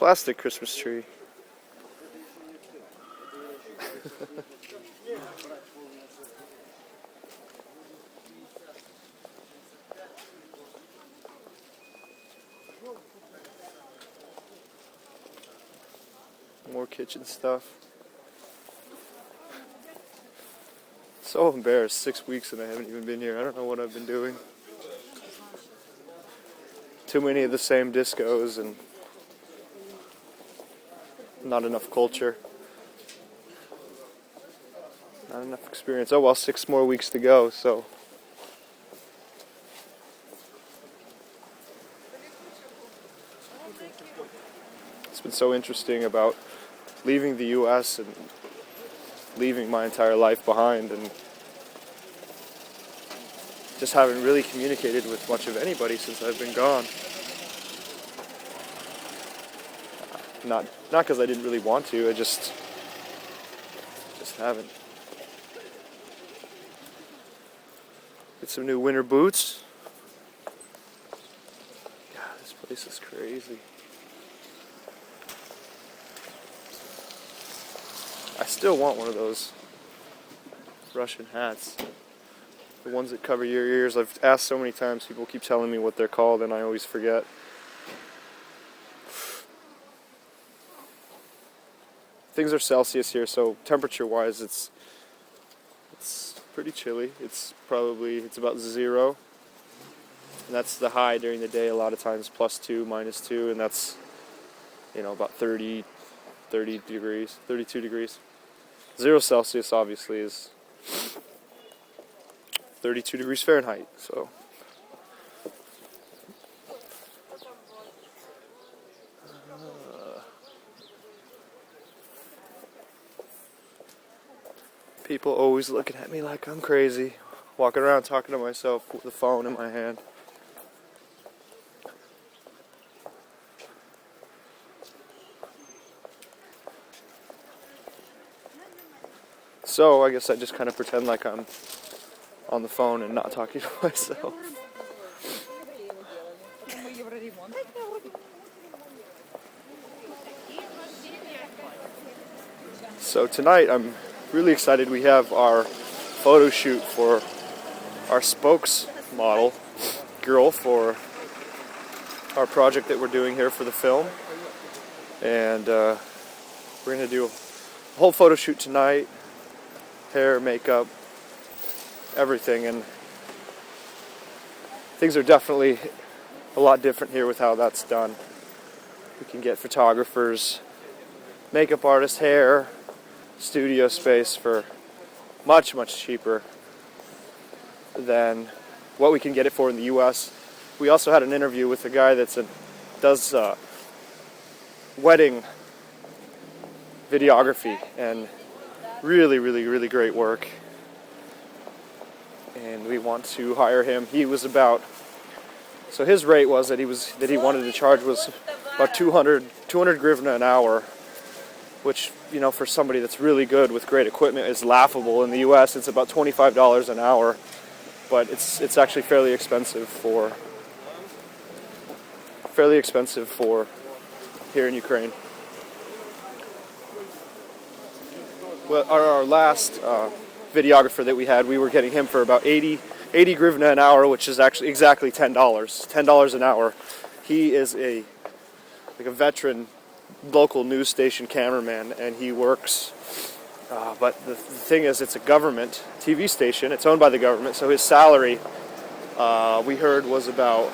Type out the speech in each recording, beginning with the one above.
Plastic Christmas tree. More kitchen stuff. So embarrassed. 6 weeks and I haven't even been here. I don't know what I've been doing. Too many of the same discos and not enough culture. Not enough experience. Oh well, 6 more weeks to go, so. It's been so interesting about leaving the U.S. and leaving my entire life behind and just haven't really communicated with much of anybody since I've been gone. Not because I didn't really want to, I just haven't. Get some new winter boots. God, this place is crazy. I still want one of those Russian hats. The ones that cover your ears. I've asked so many times, people keep telling me what they're called and I always forget. Things are Celsius here, so temperature-wise it's pretty chilly. It's about 0. And that's the high during the day, a lot of times +2, -2, and that's, about 30 degrees, 32 degrees. 0 Celsius obviously is 32 degrees Fahrenheit, so. People always looking at me like I'm crazy, walking around talking to myself with the phone in my hand. So I guess I just kind of pretend like I'm on the phone and not talking to myself. So tonight I'm really excited. We have our photo shoot for our spokesmodel girl for our project that we're doing here for the film. And we're going to do a whole photo shoot tonight. Hair, makeup, everything, and things are definitely a lot different here with how that's done. We can get photographers, makeup artists, hair, studio space for much, much cheaper than what we can get it for in the U.S. We also had an interview with a guy that does wedding videography, and really, really, really great work. And we want to hire him. So his rate was that he wanted to charge was about 200 grivna an hour, which, for somebody that's really good with great equipment is laughable. In the US it's about $25 an hour, but it's actually fairly expensive for here in Ukraine. Well, our last videographer that we had, we were getting him for about 80 grivna an hour, which is actually exactly $10 an hour. He is a veteran local news station cameraman, and he works, but the thing is, it's a government TV station. It's owned by the government, so his salary, we heard, was about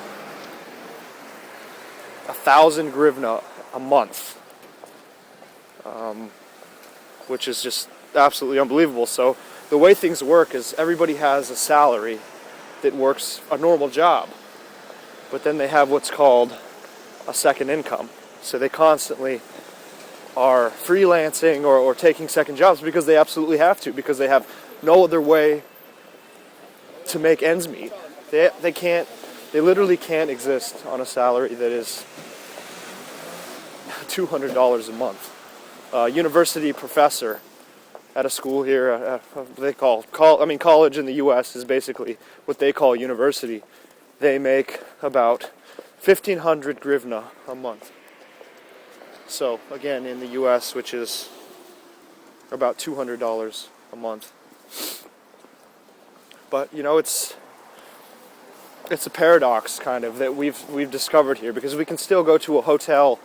1,000 grivna a month. Which is just absolutely unbelievable. So the way things work is everybody has a salary that works a normal job, but then they have what's called a second income. So they constantly are freelancing or taking second jobs because they absolutely have to, because they have no other way to make ends meet. They literally can't exist on a salary that is $200 a month. University professor at a school here, college in the U.S. is basically what they call university. They make about 1,500 grivna a month. So again, in the US, which is about $200 a month. But you know, it's a paradox kind of that we've discovered here, because we can still go to a hotel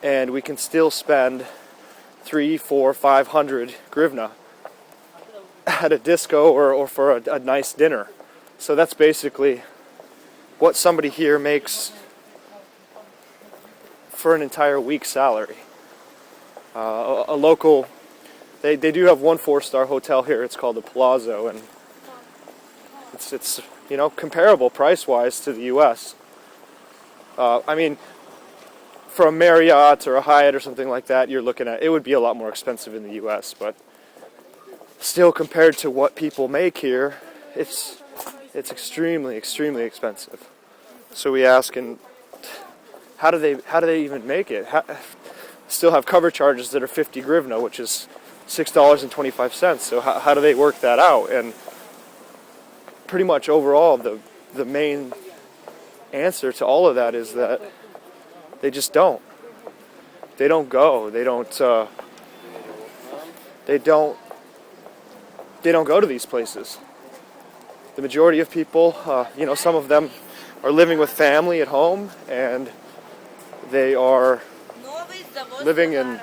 and we can still spend 3, 4, 500 grivna at a disco or for a nice dinner. So that's basically what somebody here makes for an entire week's salary. A local, they do have one 4-star hotel here. It's called the Palazzo, and it's you know, comparable price-wise to the U.S. I mean, for a Marriott or a Hyatt or something like that, you're looking at, it would be a lot more expensive in the U.S., but still, compared to what people make here, it's extremely, extremely expensive. So we ask, and how do they even make it? Still have cover charges that are 50 grivna, which is $6.25. So how do they work that out? And pretty much overall, the main answer to all of that is that they just don't. They don't go. They don't go to these places. The majority of people, you know, some of them are living with family at home, and they are living in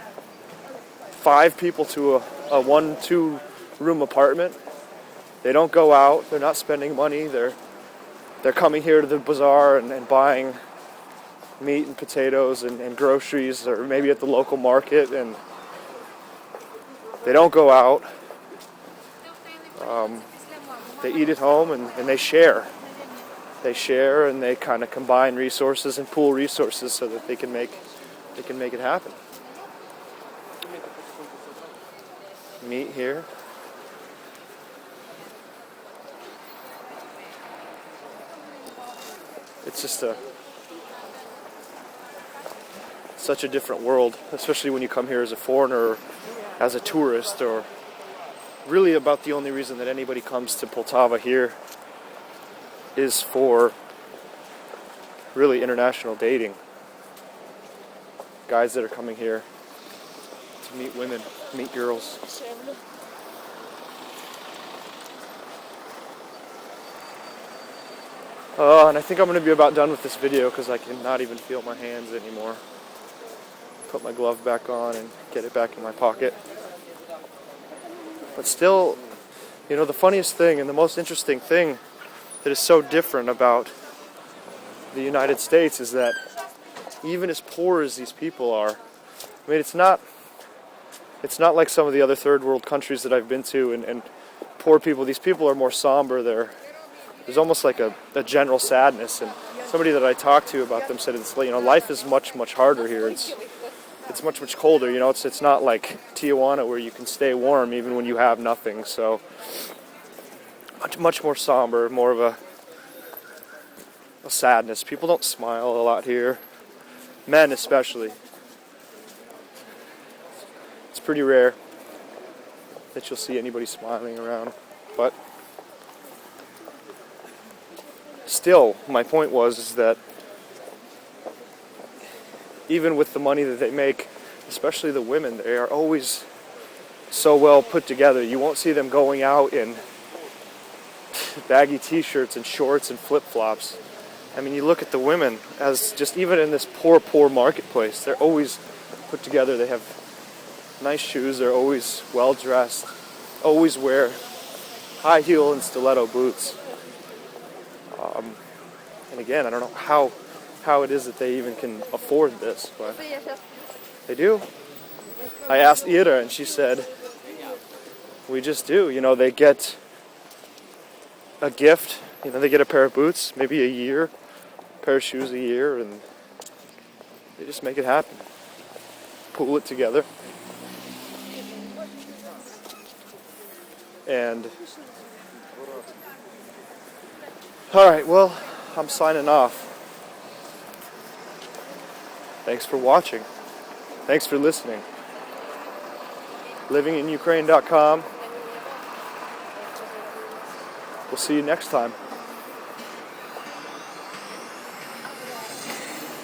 5 people to a 1-2 room apartment. They don't go out. They're not spending money. They're coming here to the bazaar and buying meat and potatoes and groceries, or maybe at the local market, and they don't go out. They eat at home, and they share. They share, and they kind of combine resources and pool resources so that they can make it happen. Meat here. It's just such a different world, especially when you come here as a foreigner, or as a tourist, or really about the only reason that anybody comes to Poltava here is for really international dating. Guys that are coming here to meet women, meet girls. And I think I'm going to be about done with this video because I cannot even feel my hands anymore. Put my glove back on and get it back in my pocket. But still, you know, the funniest thing and the most interesting thing that is so different about the United States is that even as poor as these people are, I mean, it's not like some of the other third world countries that I've been to, and poor people, these people are more somber. There's almost like a general sadness, and somebody that I talked to about them said, it's, you know, life is much, much harder here. It's much, much colder. You know, it's not like Tijuana where you can stay warm even when you have nothing. So much more somber, more of a sadness. People don't smile a lot here, men especially. It's pretty rare that you'll see anybody smiling around, but still, my point is that even with the money that they make, especially the women, they are always so well put together. You won't see them going out in baggy t-shirts and shorts and flip-flops. I mean, you look at the women as just, even in this poor marketplace, they're always put together. They have nice shoes. They're always well-dressed. Always wear high heel and stiletto boots. And again, I don't know how it is that they even can afford this, but they do. I asked Ira, and she said, we just do. You know, they get a gift. You know, they get a pair of boots, maybe a year, a pair of shoes a year, and they just make it happen. Pool it together. And all right, well, I'm signing off. Thanks for watching. Thanks for listening. LivingInUkraine.com. We'll see you next time.